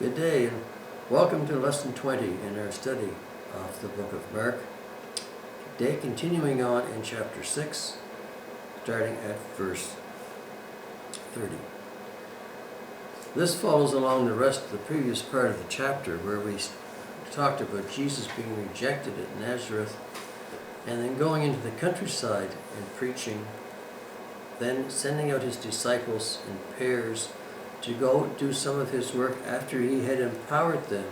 Good day and welcome to lesson 20 in our study of the book of Mark. Today continuing on in chapter 6, starting at verse 30. This follows along the rest of the previous part of the chapter where we talked about Jesus being rejected at Nazareth and then going into the countryside and preaching, then sending out his disciples in pairs to go do some of his work after he had empowered them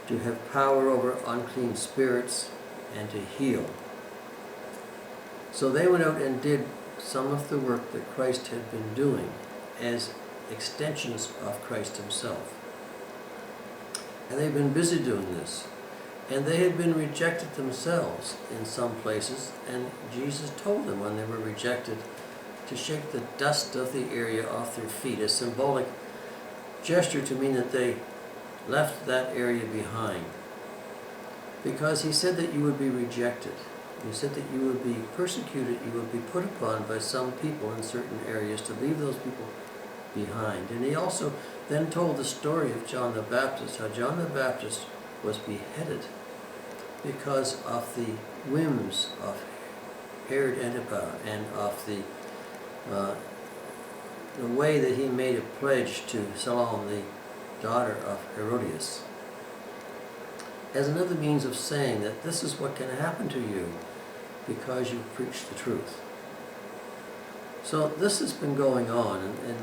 to have power over unclean spirits and to heal. So they went out and did some of the work that Christ had been doing as extensions of Christ himself. And they've been busy doing this. And they had been rejected themselves in some places, and Jesus told them when they were rejected to shake the dust of the area off their feet, a symbolic gesture to mean that they left that area behind. Because he said that you would be rejected. He said that you would be persecuted, you would be put upon by some people in certain areas to leave those people behind. And he also then told the story of John the Baptist, how John the Baptist was beheaded because of the whims of Herod Antipas and of the way that he made a pledge to Salome, the daughter of Herodias, as another means of saying that this is what can happen to you because you preach the truth. So this has been going on, and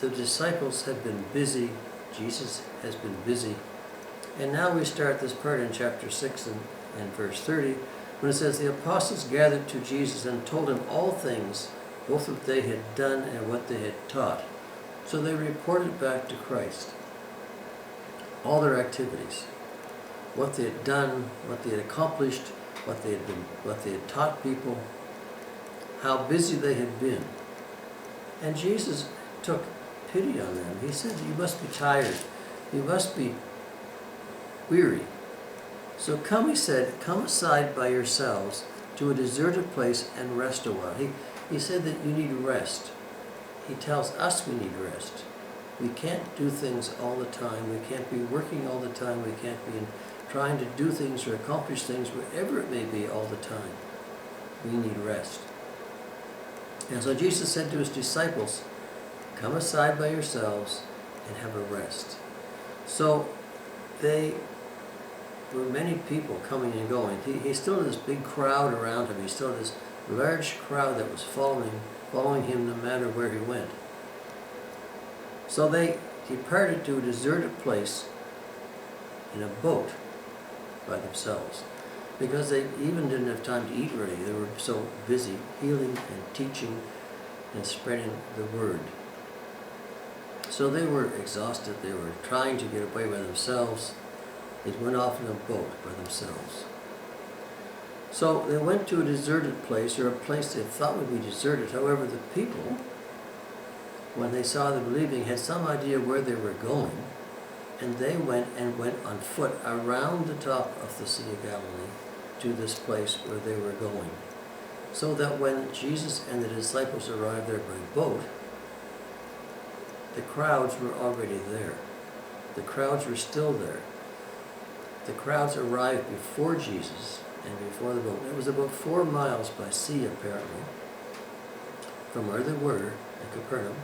the disciples have been busy, Jesus has been busy, and now we start this part in chapter 6 and verse 30, when it says, the apostles gathered to Jesus and told him all things, both what they had done and what they had taught. So they reported back to Christ all their activities, what they had done, what they had accomplished, what they had taught people, how busy they had been. And Jesus took pity on them. He said, you must be tired, you must be weary. So come, he said, come aside by yourselves to a deserted place and rest a while. He said that you need rest. He tells us we need rest. We can't do things all the time. We can't be working all the time. We can't be trying to do things or accomplish things, wherever it may be, all the time. We need rest. And so Jesus said to his disciples, come aside by yourselves and have a rest. So they were many people coming and going. He still had this big crowd around him. He still had this large crowd that was following him no matter where he went. So they departed to a deserted place in a boat by themselves, because they even didn't have time to eat really. They were so busy healing and teaching and spreading the word. So they were exhausted. They were trying to get away by themselves. They went off in a boat by themselves. So they went to a deserted place, or a place they thought would be deserted. However, the people, when they saw them leaving, had some idea where they were going, and they went on foot around the top of the Sea of Galilee to this place where they were going. So that when Jesus and the disciples arrived there by boat, the crowds were already there. The crowds were still there. The crowds arrived before Jesus and before the boat. It was about 4 miles by sea, apparently, from where they were in Capernaum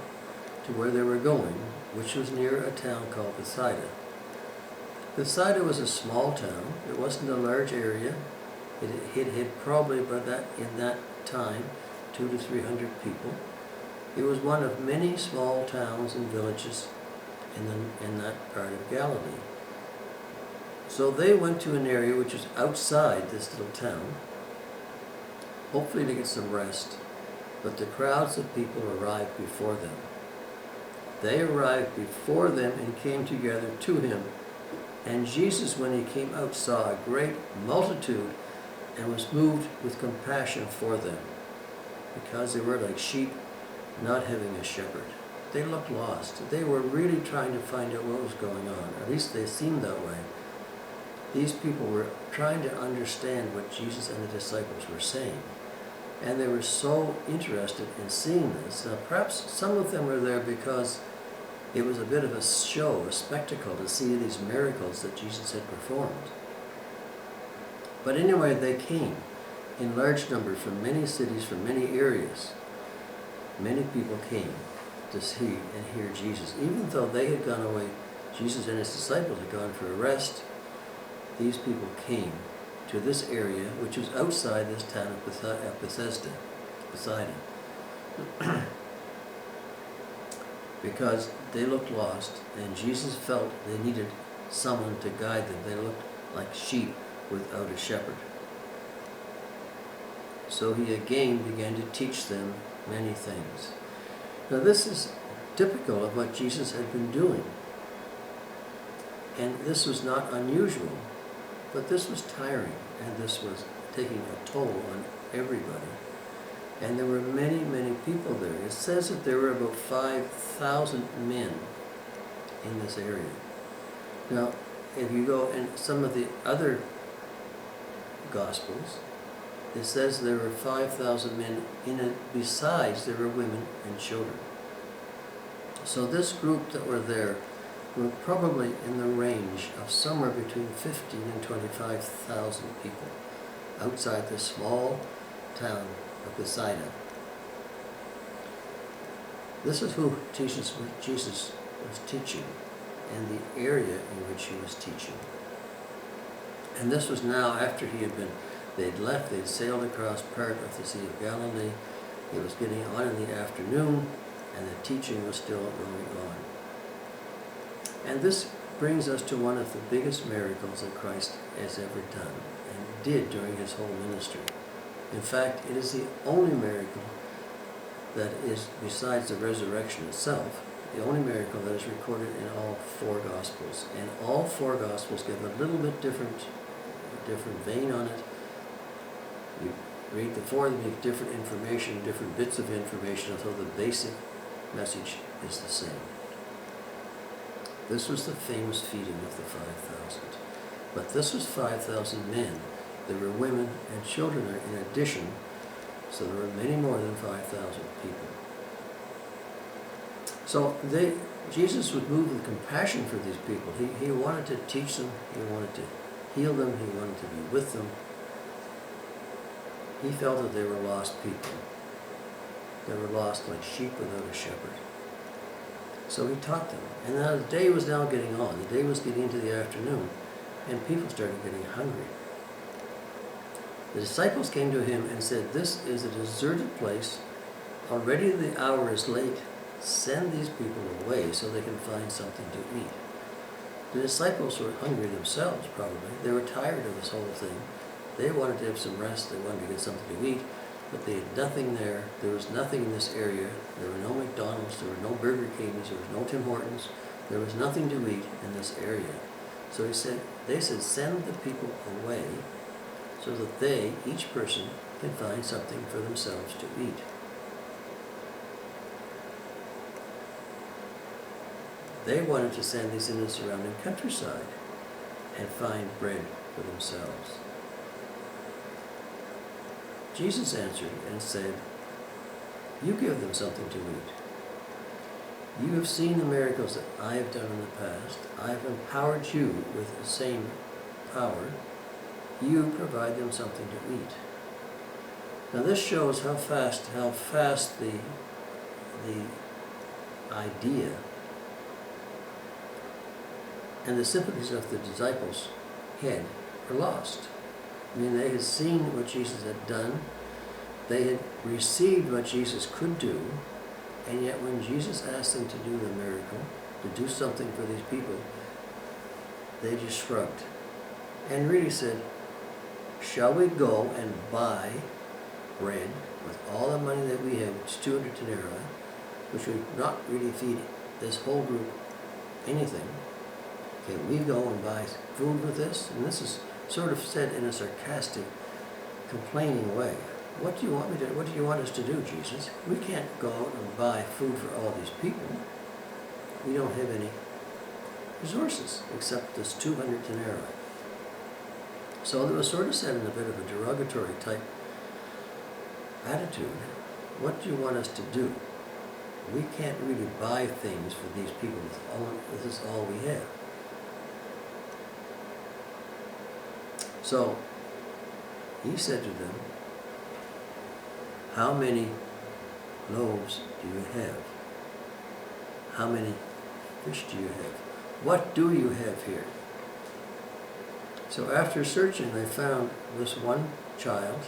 to where they were going, which was near a town called Bethsaida. Bethsaida was a small town. It wasn't a large area. It had probably in that time 200 to 300 people. It was one of many small towns and villages in that part of Galilee. So they went to an area which was outside this little town, hopefully to get some rest, but the crowds of people arrived before them. They arrived before them and came together to him. And Jesus, when he came out, saw a great multitude and was moved with compassion for them, because they were like sheep not having a shepherd. They looked lost. They were really trying to find out what was going on. At least they seemed that way. These people were trying to understand what Jesus and the disciples were saying. And they were so interested in seeing this. Now, perhaps some of them were there because It was a bit of a show, a spectacle to see these miracles that Jesus had performed. But anyway, they came in large numbers from many cities, from many areas. Many people came to see and hear Jesus. Even though they had gone away, Jesus and his disciples had gone for a rest, these people came to this area, which was outside this town of Bethesda, because they looked lost, and Jesus felt they needed someone to guide them. They looked like sheep without a shepherd. So he again began to teach them many things. Now this is typical of what Jesus had been doing. And this was not unusual, but this was tiring, and this was taking a toll on everybody. And there were many, many people there. It says that there were about 5,000 men in this area. Now, if you go in some of the other Gospels, it says there were 5,000 men in it. Besides, there were women and children. So this group that were there were probably in the range of somewhere between 15 and 25,000 people outside this small town of Bethsaida. This is who Jesus was teaching, and the area in which he was teaching. And this was now after they'd left, they'd sailed across part of the Sea of Galilee. It was getting on in the afternoon, and the teaching was still going on. And this brings us to one of the biggest miracles that Christ has ever done and did during his whole ministry. In fact, it is the only miracle that is, besides the resurrection itself, the only miracle that is recorded in all four Gospels. And all four Gospels give a little bit different vein on it. You read the four, they give different information, different bits of information, although the basic message is the same. This was the famous feeding of the 5,000. But this was 5,000 men. There were women and children there in addition, so there were many more than 5,000 people. So Jesus would move with compassion for these people. He wanted to teach them, he wanted to heal them, he wanted to be with them. He felt that they were lost people. They were lost like sheep without a shepherd. So he taught them. And now the day was now getting on. The day was getting into the afternoon, and people started getting hungry. The disciples came to him and said, "This is a deserted place. Already the hour is late. Send these people away so they can find something to eat." The disciples were hungry themselves, probably. They were tired of this whole thing. They wanted to have some rest. They wanted to get something to eat, but they had nothing there. There was nothing in this area. There were no McDonald's. There were no Burger Kings. There was no Tim Hortons. There was nothing to eat in this area. So they said, send the people away so that they, each person, can find something for themselves to eat. They wanted to send these into the surrounding countryside and find bread for themselves. Jesus answered and said, "You give them something to eat. You have seen the miracles that I have done in the past. I have empowered you with the same power. You provide them something to eat." Now this shows how fast the idea and the sympathies of the disciples had were lost. I mean, they had seen what Jesus had done. They had received what Jesus could do. And yet when Jesus asked them to do the miracle, to do something for these people, they just shrugged and really said, "Shall we go and buy bread with all the money that we have, which is 200 denarii, which would not really feed this whole group anything? Can we go and buy food with this?" And this is sort of said in a sarcastic, complaining way. What do you want us to do, Jesus? We can't go out and buy food for all these people. We don't have any resources except this 200 denarii. So it was sort of said in a bit of a derogatory type attitude. What do you want us to do? We can't really buy things for these people. This is all we have. So he said to them, how many loaves do you have? How many fish do you have? What do you have here? So after searching, they found this one child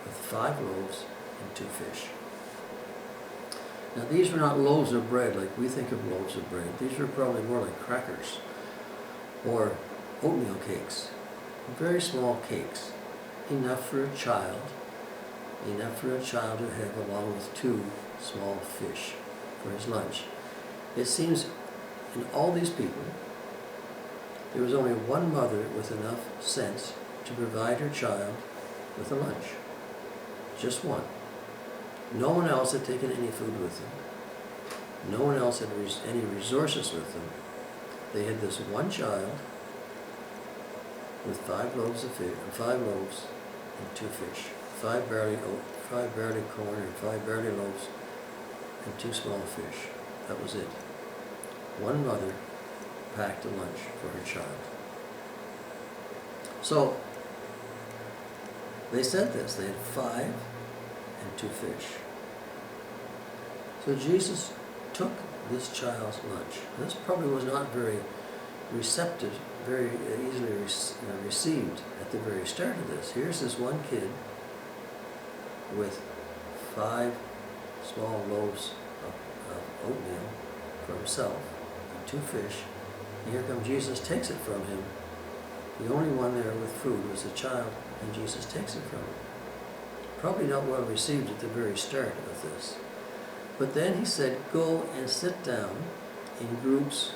with 5 loaves and 2 fish. Now these were not loaves of bread like we think of loaves of bread. These were probably more like crackers or oatmeal cakes. Very small cakes, enough for a child to have along with 2 small fish for his lunch. It seems in all these people, there was only one mother with enough sense to provide her child with a lunch. Just one. No one else had taken any food with them. No one else had any resources with them. They had this one child with 5 loaves of fish, 5 loaves and 2 fish, 5 barley corn and 5 barley loaves and 2 small fish. That was it. One mother packed a lunch for her child. So they said this. They had 5 and 2 fish. So Jesus took this child's lunch. This probably was not very receptive, very easily received at the very start of this. Here's this one kid with 5 small loaves of oatmeal for himself and 2 fish. And here comes Jesus, takes it from him. The only one there with food was the child, and Jesus takes it from him. Probably not well received at the very start of this. But then he said, go and sit down in groups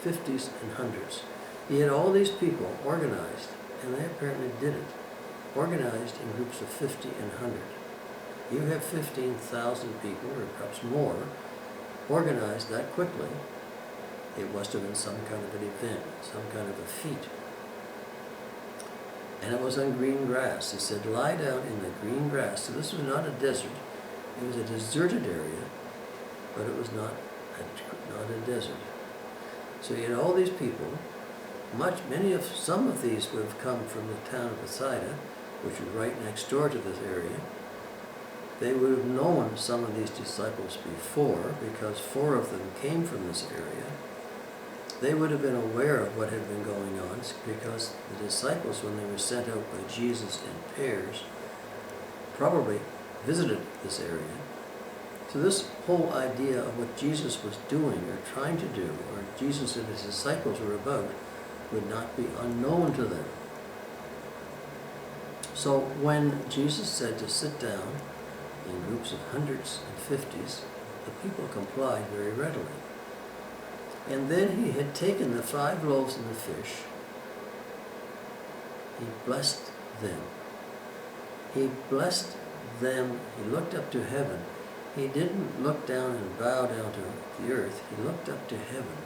of 50s and 100s. He had all these people organized, and they apparently did it, organized in groups of 50 and 100. You have 15,000 people, or perhaps more, organized that quickly. It must have been some kind of an event, some kind of a feat. And it was on green grass. He said, lie down in the green grass. So this was not a desert. It was a deserted area, but it was not a desert. So you had all these people. Some of these would have come from the town of Bethsaida, which was right next door to this area. They would have known some of these disciples before, because 4 of them came from this area. They would have been aware of what had been going on, because the disciples, when they were sent out by Jesus in pairs, probably visited this area. So this whole idea of what Jesus was doing or trying to do, or Jesus and his disciples were about, would not be unknown to them. So when Jesus said to sit down in groups of 100s and 50s, the people complied very readily. And then he had taken the 5 loaves and the fish. He blessed them. He blessed them. He looked up to heaven. He didn't look down and bow down to the earth. He looked up to heaven.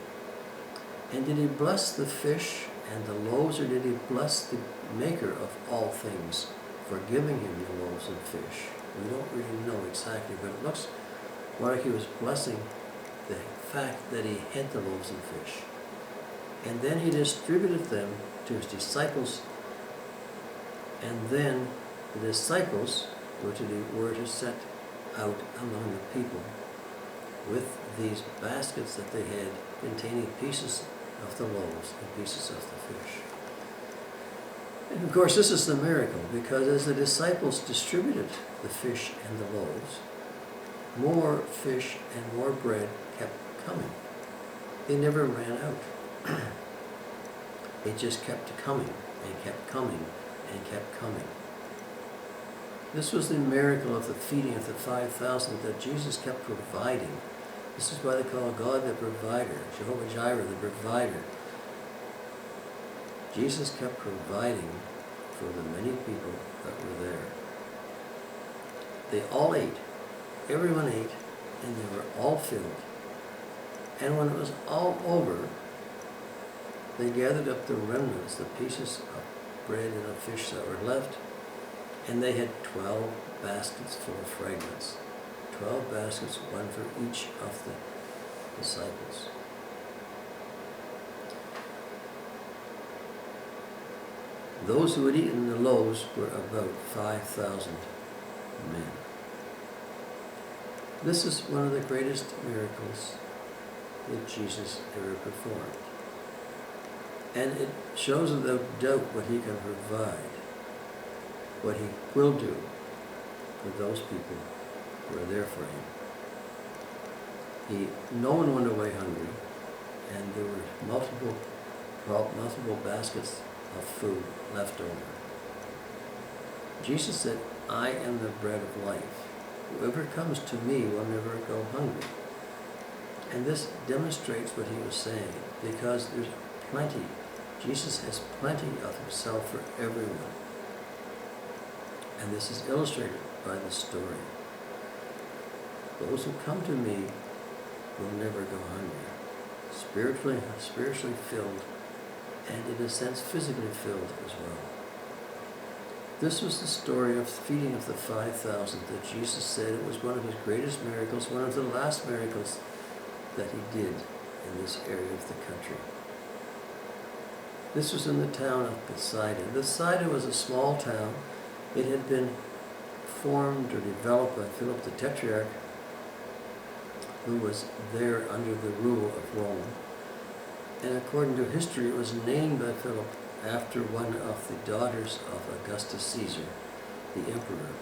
And did he bless the fish and the loaves, or did he bless the maker of all things for giving him the loaves and fish? We don't really know exactly, but it looks like he was blessing the fact that he had the loaves and fish. And then he distributed them to his disciples, and then the disciples were to set out among the people with these baskets that they had containing pieces of the loaves and pieces of the fish. And of course this is the miracle, because as the disciples distributed the fish and the loaves, more fish and more bread kept coming. They never ran out. It just kept coming and kept coming and kept coming. This was the miracle of the feeding of the 5,000 that Jesus kept providing. This is why they call God the provider, Jehovah Jireh, the provider. Jesus kept providing for the many people that were there. They all ate. Everyone ate, and they were all filled. And when it was all over, they gathered up the remnants, the pieces of bread and of fish that were left, and they had 12 baskets full of fragments. 12 baskets, one for each of the disciples. Those who had eaten the loaves were about 5,000 men. This is one of the greatest miracles that Jesus ever performed. And it shows without doubt what he can provide, what he will do for those people who are there for him. No one went away hungry, and there were multiple baskets of food left over. Jesus said, "I am the bread of life. Whoever comes to me will never go hungry." And this demonstrates what he was saying, because there's plenty. Jesus has plenty of himself for everyone. And this is illustrated by the story. Those who come to me will never go hungry. Spiritually filled, and in a sense physically filled as well. This was the story of the feeding of the 5,000 that Jesus said it was one of his greatest miracles, one of the last miracles that he did in this area of the country. This was in the town of Bethsaida. Bethsaida was a small town. It had been formed or developed by Philip the Tetrarch, who was there under the rule of Rome. And according to history, it was named by Philip after one of the daughters of Augustus Caesar, the emperor,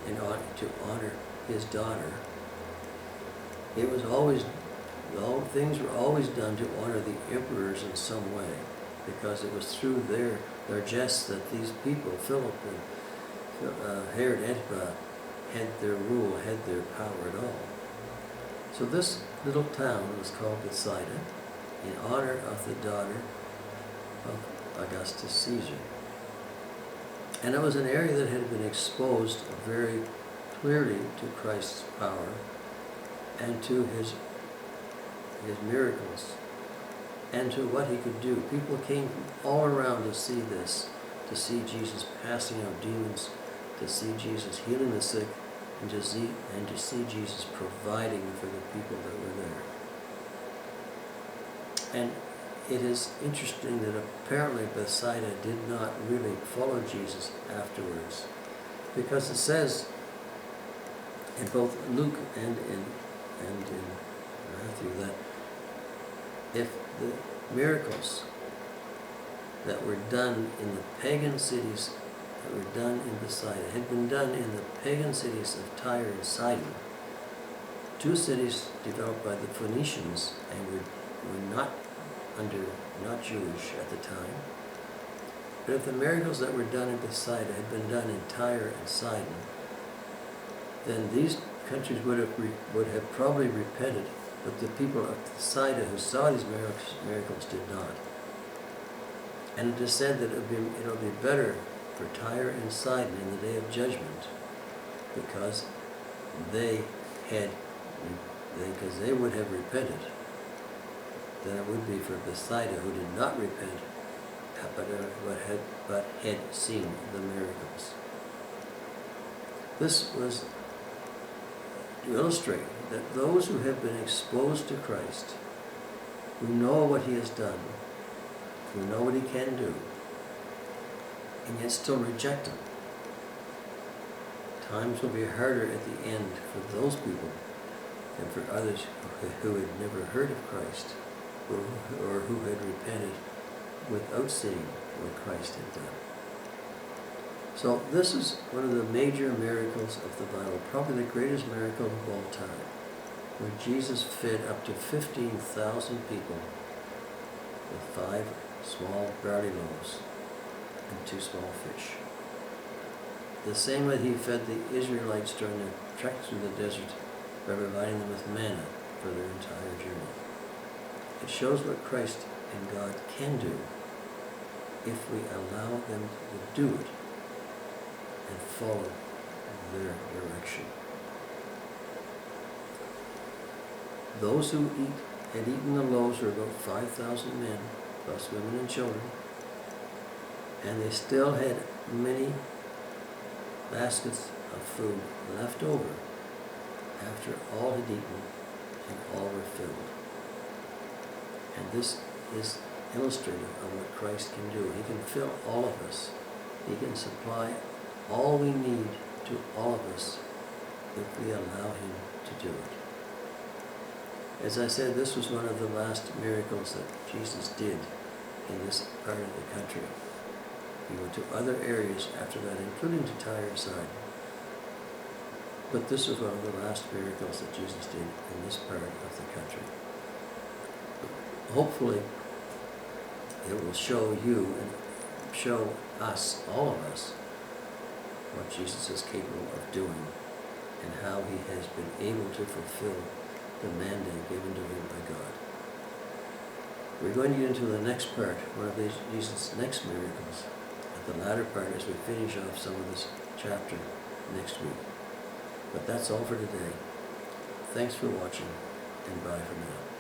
in order to honor his daughter. Things were always done to honor the emperors in some way, because it was through their jests that these people, Philip and Herod Antipas, had their rule, had their power at all. So this little town was called Bethsaida in honor of the daughter of Augustus Caesar. And it was an area that had been exposed very clearly to Christ's power and to his miracles and to what he could do. People came from all around to see this, to see Jesus passing out demons, to see Jesus healing the sick, and to see Jesus providing for the people that were there. And it is interesting that apparently Bethsaida did not really follow Jesus afterwards, because it says in both Luke and in Matthew that if the miracles that were done in the pagan cities that were done in Bethsaida had been done in the pagan cities of Tyre and Sidon, two cities developed by the Phoenicians and were not Jewish at the time. But if the miracles that were done in Bethsaida had been done in Tyre and Sidon, then these countries would have probably repented, but the people of Bethsaida who saw these miracles did not. And it is said that it'll be better for Tyre and Sidon in the day of judgment, because they would have repented, than it would be for Bethsaida, who did not repent, but had seen the miracles. This was to illustrate that those who have been exposed to Christ, who know what he has done, who know what he can do, and yet still reject him, times will be harder at the end for those people than for others who had never heard of Christ, or who had repented without seeing what Christ had done. So this is one of the major miracles of the Bible, probably the greatest miracle of all time, where Jesus fed up to 15,000 people with 5 small barley loaves and 2 small fish. The same way he fed the Israelites during their trek through the desert by providing them with manna for their entire journey. It shows what Christ and God can do if we allow them to do it and follow their direction. Those who had eaten the loaves were about 5,000 men, plus women and children, and they still had many baskets of food left over after all had eaten and all were filled. And this is illustrative of what Christ can do. He can fill all of us. He can supply all we need to all of us if we allow Him to do it. As I said, this was one of the last miracles that Jesus did in this part of the country. He went to other areas after that, including to Tyre side. But this was one of the last miracles that Jesus did in this part of the country. Hopefully, it will show you and show us, all of us, what Jesus is capable of doing and how He has been able to fulfill the mandate given to Him by God. We're going to get into the next part, one of Jesus' next miracles, at the latter part as we finish off some of this chapter next week. But that's all for today. Thanks for watching, and bye for now.